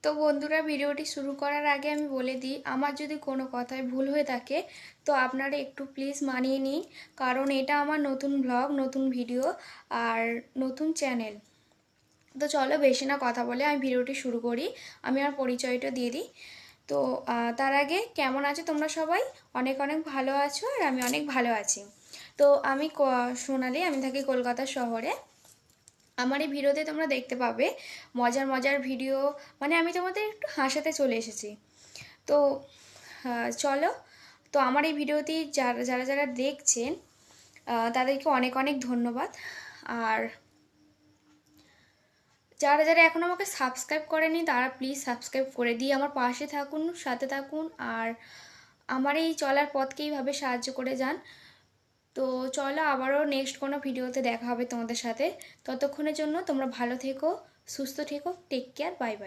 তো বন্ধুরা, ভিডিওটি শুরু করার আগে আমি বলে দিই, আমার যদি কোনো কথায় ভুল হয়ে থাকে তো আপনারা একটু প্লিজ মানিয়ে নিন, কারণ এটা আমার নতুন ব্লগ, নতুন ভিডিও আর নতুন চ্যানেল। তো চলো বেশি না কথা বলে আমি ভিডিওটি শুরু করি। আমি আমার পরিচয়টা দিয়ে দিই। তো তার আগে কেমন আছো তোমরা সবাই? অনেক অনেক ভালো আছো আর আমি অনেক ভালো আছি। তো আমি সোনালি, আমি থাকি কলকাতা শহরে। আমার এই ভিডিওতে তোমরা দেখতে পাবে মজার মজার ভিডিও, মানে আমি তোমাদের একটু হাসাতে চলে এসেছি। তো চলো। তো আমার এই ভিডিওটি যারা যারা যারা দেখছেন তাদেরকে অনেক অনেক ধন্যবাদ। আর যারা যারা এখন আমাকে সাবস্ক্রাইব করেনি তারা প্লিজ সাবস্ক্রাইব করে দিয়ে আমার পাশে থাকুন, সাথে থাকুন, আর আমার এই চলার পথকে এইভাবে সাহায্য করে যান। তো চলো, আবারও নেক্সট কোনো ভিডিওতে দেখা হবে তোমাদের সাথে। ততক্ষণের জন্য তোমরা ভালো থেকো, সুস্থ থেকো, টেক কেয়ার, বাই বাই।